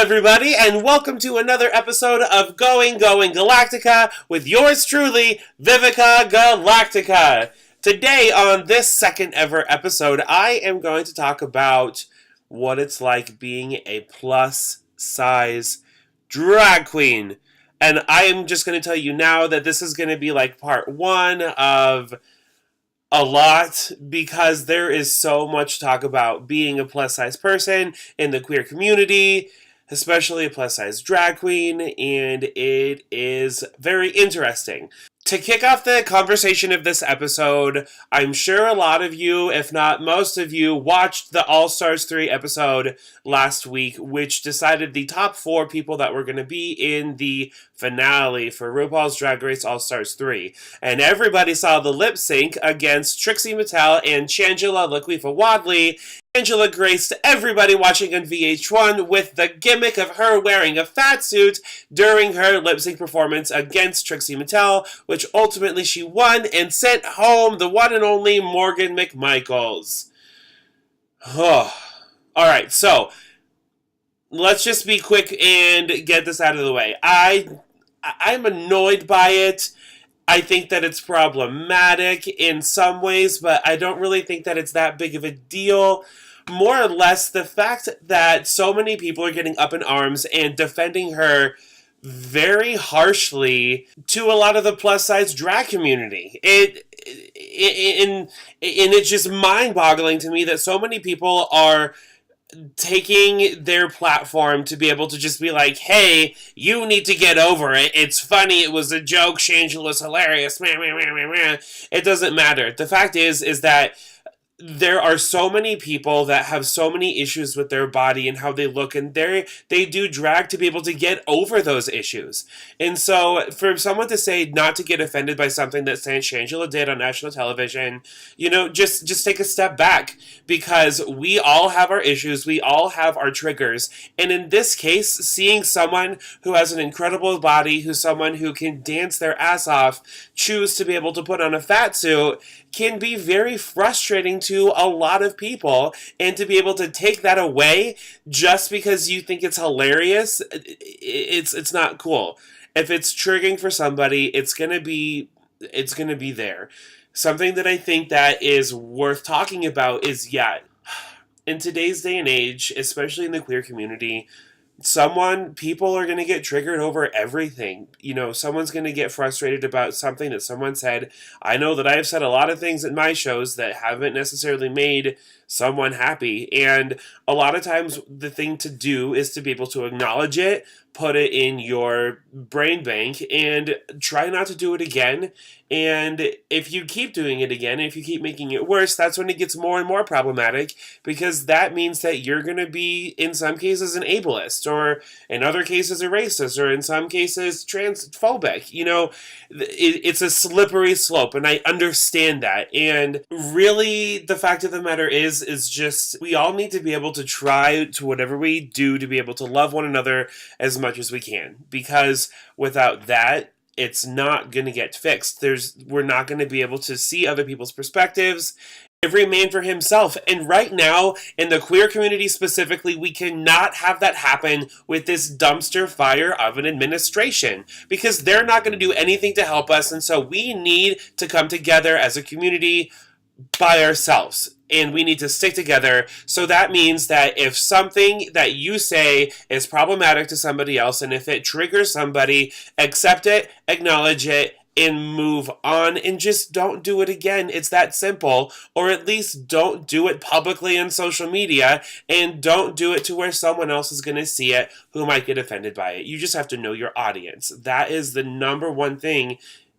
everybody, and welcome to another episode of Going Galactica with yours truly, Vivica Galactica. Today, on this second ever episode, I am going to talk about what it's like being a plus size drag queen. And I am just going to tell you now that this is going to be like part one of a lot, because there is so much talk about being a plus size person in the queer community, especially a plus size drag queen, and it is very interesting. To kick off the conversation of this episode, I'm sure a lot of you, if not most of you, watched the All Stars 3 episode last week, which decided the top 4 people that were going to be in the finale for RuPaul's Drag Race All Stars 3. And everybody saw the lip sync against Trixie Mattel and Shangela Wadley. Angela graced everybody watching on VH1 with the gimmick of her wearing a fat suit during her lip sync performance against Trixie Mattel, which ultimately she won and sent home the one and only Morgan McMichaels. Alright, so let's just be quick and get this out of the way. I'm annoyed by it. I think that it's problematic in some ways, but I don't really think that it's that big of a deal. More or less, the fact that so many people are getting up in arms and defending her very harshly to a lot of the plus-size drag community. It's just mind-boggling to me that so many people are taking their platform to be able to just be like, hey, you need to get over it. It's funny. It was a joke. Shangelas hilarious. It doesn't matter. The fact is that there are so many people that have so many issues with their body and how they look, and they do drag to be able to get over those issues. And so for someone to say not to get offended by something that Shangela did on national television, just take a step back, because we all have our issues, we all have our triggers. And in this case, seeing someone who has an incredible body, who's someone who can dance their ass off, choose to be able to put on a fat suit can be very frustrating to a lot of people, and to be able to take that away just because you think it's hilarious, it's not cool. If it's triggering for somebody, it's gonna be there. Something that I think that is worth talking about is, in today's day and age, especially in the queer community, people are going to get triggered over everything. Someone's going to get frustrated about something that someone said. I know that I've said a lot of things in my shows that haven't necessarily made someone happy. And a lot of times the thing to do is to be able to acknowledge it, put it in your brain bank, and try not to do it again. And if you keep doing it again, if you keep making it worse, that's when it gets more and more problematic, because that means that you're going to be, in some cases, an ableist, or in other cases, a racist, or in some cases, transphobic. It's a slippery slope, and I understand that. And really, the fact of the matter is just, we all need to be able to try to whatever we do to be able to love one another as much as we can, because without that, it's not going to get fixed. We're not going to be able to see other people's perspectives. Every man for himself. And right now, in the queer community specifically, we cannot have that happen with this dumpster fire of an administration, because they're not going to do anything to help us. And so we need to come together as a community by ourselves. And we need to stick together. So that means that if something that you say is problematic to somebody else, and if it triggers somebody, accept it, acknowledge it, and move on, and just don't do it again. It's that simple. Or at least don't do it publicly on social media, and don't do it to where someone else is going to see it who might get offended by it. You just have to know your audience. That is the number one thing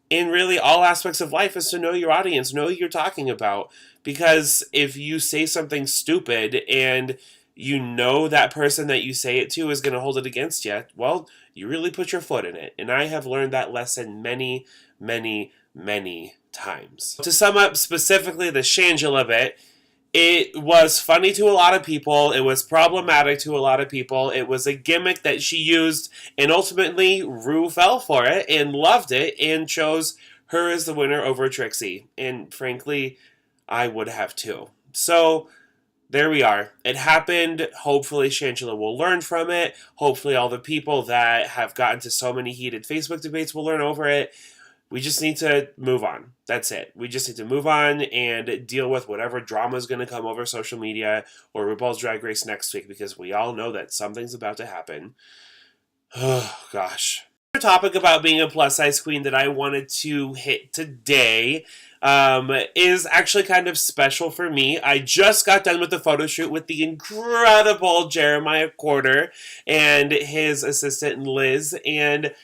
in really all aspects of life, is to know your audience, know who you're talking about. Because if you say something stupid and that person that you say it to is going to hold it against you, well, you really put your foot in it. And I have learned that lesson many, many, many times. To sum up specifically the Shangela bit, it was funny to a lot of people. It was problematic to a lot of people. It was a gimmick that she used, and ultimately Rue fell for it and loved it and chose her as the winner over Trixie. And frankly, I would have too. So there we are. It happened. Hopefully, Shangela will learn from it. Hopefully, all the people that have gotten to so many heated Facebook debates will learn over it. We just need to move on. That's it. We just need to move on and deal with whatever drama is going to come over social media or RuPaul's Drag Race next week, because we all know that something's about to happen. Oh, gosh. Another topic about being a plus size queen that I wanted to hit today is actually kind of special for me. I just got done with the photo shoot with the incredible Jeremiah Quarter and his assistant Liz, and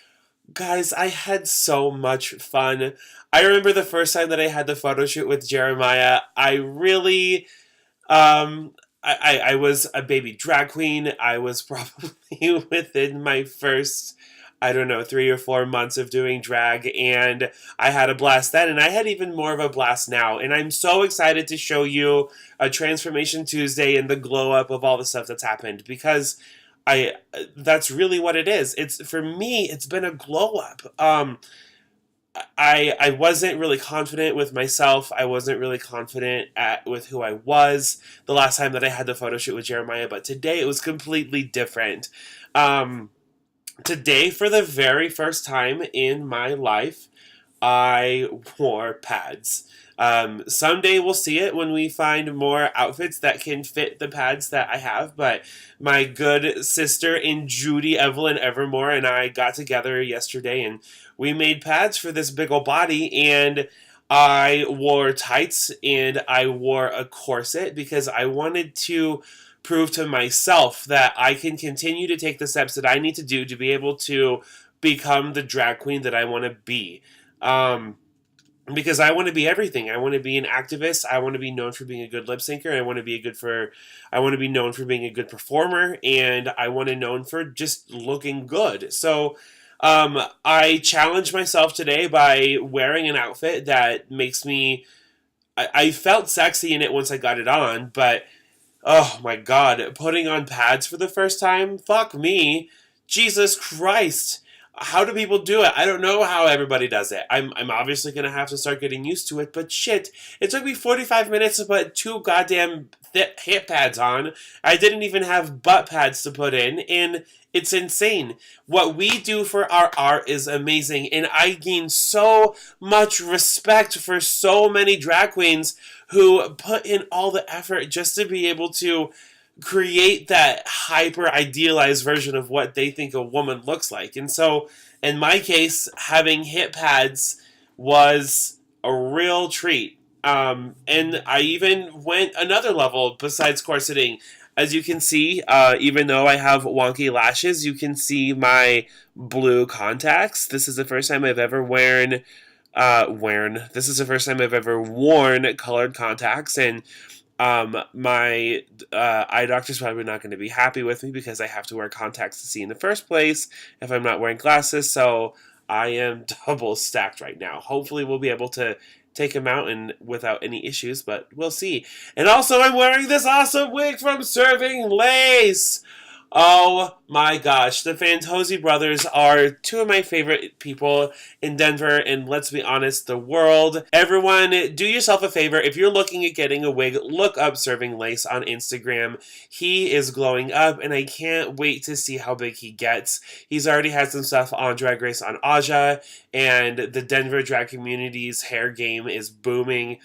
guys, I had so much fun. I remember the first time that I had the photo shoot with Jeremiah, I really I was a baby drag queen. I was probably within my first, I don't know, 3 or 4 months of doing drag, and I had a blast then, and I had even more of a blast now. And I'm so excited to show you a Transformation Tuesday and the glow up of all the stuff that's happened, because I that's really what it is. It's, for me, it's been a glow up. I wasn't really confident with myself. I wasn't really confident with who I was the last time that I had the photo shoot with Jeremiah, but today it was completely different. Um, Today, for the very first time in my life, I wore pads. Someday we'll see it when we find more outfits that can fit the pads that I have, but my good sister in Judy Evelyn Evermore and I got together yesterday and we made pads for this big old body, and I wore tights and I wore a corset because I wanted to prove to myself that I can continue to take the steps that I need to do to be able to become the drag queen that I want to be. Um, because I want to be everything. I want to be an activist. I want to be known for being a good lip syncer. I want to be known for being a good performer, and I want to be known for just looking good. So, I challenged myself today by wearing an outfit that makes me. I felt sexy in it once I got it on, but oh my god, putting on pads for the first time? Fuck me. Jesus Christ. How do people do it? I don't know how everybody does it. I'm obviously going to have to start getting used to it, but shit, it took me 45 minutes to put two goddamn hip pads on. I didn't even have butt pads to put in, and it's insane. What we do for our art is amazing, and I gain so much respect for so many drag queens who put in all the effort just to be able to create that hyper idealized version of what they think a woman looks like. And so, in my case, having hip pads was a real treat. And I even went another level besides corseting. As you can see, even though I have wonky lashes, you can see my blue contacts. This is the first time I've ever This is the first time I've ever worn colored contacts, and my eye doctor's probably not going to be happy with me because I have to wear contacts to see in the first place if I'm not wearing glasses. So I am double stacked right now. Hopefully, we'll be able to take him out and without any issues, but we'll see. And also, I'm wearing this awesome wig from Serving Lace. Oh my gosh, the Fantozzi brothers are two of my favorite people in Denver, and let's be honest, the world. Everyone, do yourself a favor. If you're looking at getting a wig, look up Serving Lace on Instagram. He is glowing up, and I can't wait to see how big he gets. He's already had some stuff on Drag Race on Aja, and the Denver drag community's hair game is booming.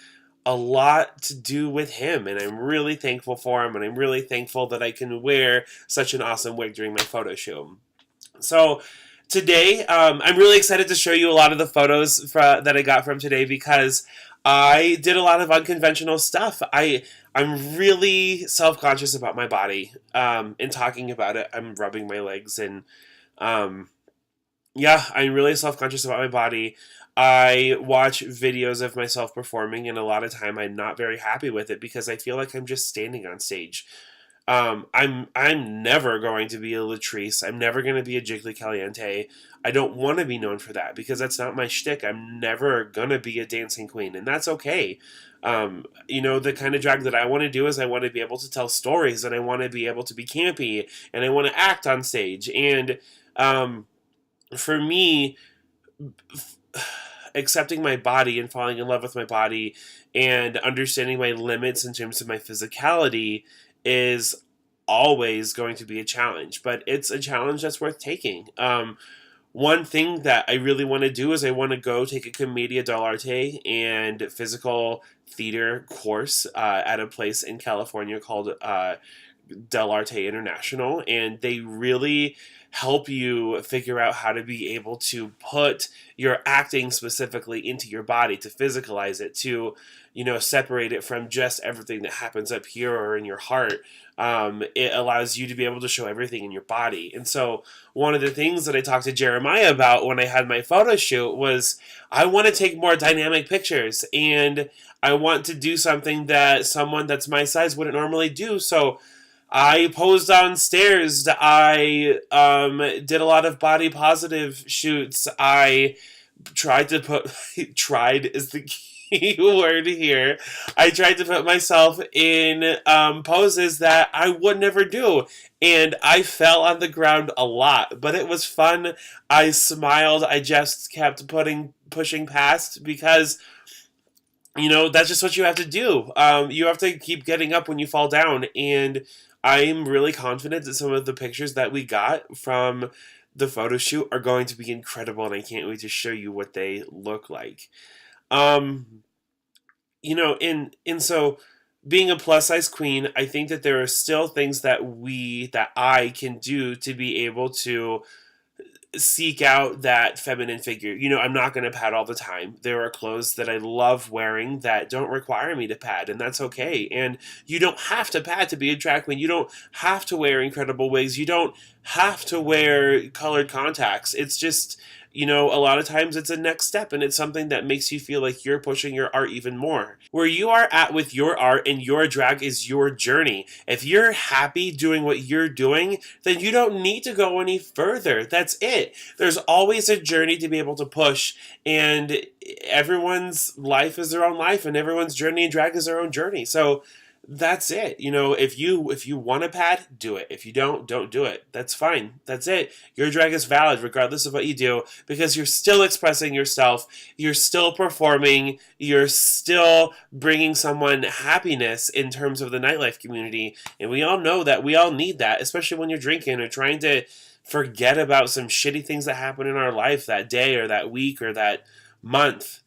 A lot to do with him, and I'm really thankful for him, and I'm really thankful that I can wear such an awesome wig during my photo shoot. So today, I'm really excited to show you a lot of the photos that I got from today, because I did a lot of unconventional stuff. I'm really self-conscious about my body, and talking about it. I'm rubbing my legs, and yeah, I'm really self-conscious about my body. I watch videos of myself performing, and a lot of time I'm not very happy with it because I feel like I'm just standing on stage. I'm never going to be a Latrice. I'm never going to be a Jiggly Caliente. I don't want to be known for that because that's not my shtick. I'm never going to be a dancing queen, and that's okay. The kind of drag that I want to do is I want to be able to tell stories, and I want to be able to be campy, and I want to act on stage. And for me, accepting my body and falling in love with my body and understanding my limits in terms of my physicality is always going to be a challenge, but it's a challenge that's worth taking. One thing that I really want to do is I want to go take a Commedia dell'arte and physical theater course at a place in California called dell'arte International, and they really help you figure out how to be able to put your acting specifically into your body, to physicalize it, to separate it from just everything that happens up here or in your heart. It allows you to be able to show everything in your body. And so one of the things that I talked to Jeremiah about when I had my photo shoot was I want to take more dynamic pictures, and I want to do something that someone that's my size wouldn't normally do. So I posed on stairs. I did a lot of body positive shoots. I tried to put tried is the key word here. I tried to put myself in poses that I would never do, and I fell on the ground a lot, but it was fun. I smiled. I just kept pushing past, because that's just what you have to do. You have to keep getting up when you fall down, and I'm really confident that some of the pictures that we got from the photo shoot are going to be incredible, and I can't wait to show you what they look like. And so being a plus size queen, I think that there are still things that I can do to be able to seek out that feminine figure. I'm not going to pad all the time. There are clothes that I love wearing that don't require me to pad, and that's okay. And you don't have to pad to be a drag queen. You don't have to wear incredible wigs. You don't have to wear colored contacts. It's just, a lot of times it's a next step, and it's something that makes you feel like you're pushing your art even more. Where you are at with your art and your drag is your journey. If you're happy doing what you're doing, then you don't need to go any further. That's it. There's always a journey to be able to push, and everyone's life is their own life, and everyone's journey in drag is their own journey. So that's it. If you want to pad, do it. If you don't do it. That's fine. That's it. Your drag is valid regardless of what you do, because you're still expressing yourself. You're still performing. You're still bringing someone happiness in terms of the nightlife community. And we all know that. We all need that, especially when you're drinking or trying to forget about some shitty things that happen in our life that day or that week or that month.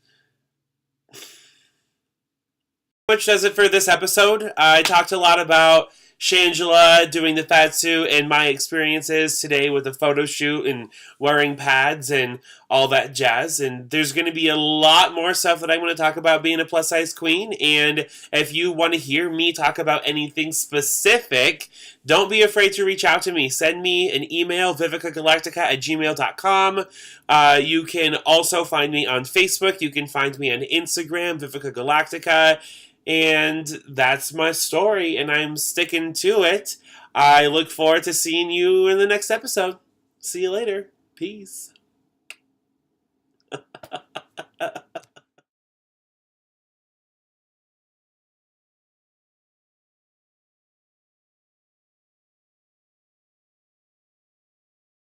Which does it for this episode. I talked a lot about Shangela doing the fat suit and my experiences today with the photo shoot and wearing pads and all that jazz. And there's going to be a lot more stuff that I want to talk about being a plus size queen. And if you want to hear me talk about anything specific, don't be afraid to reach out to me. Send me an email, vivicagalactica@gmail.com. You can also find me on Facebook. You can find me on Instagram, Vivica Galactica. And that's my story, and I'm sticking to it. I look forward to seeing you in the next episode. See you later. Peace.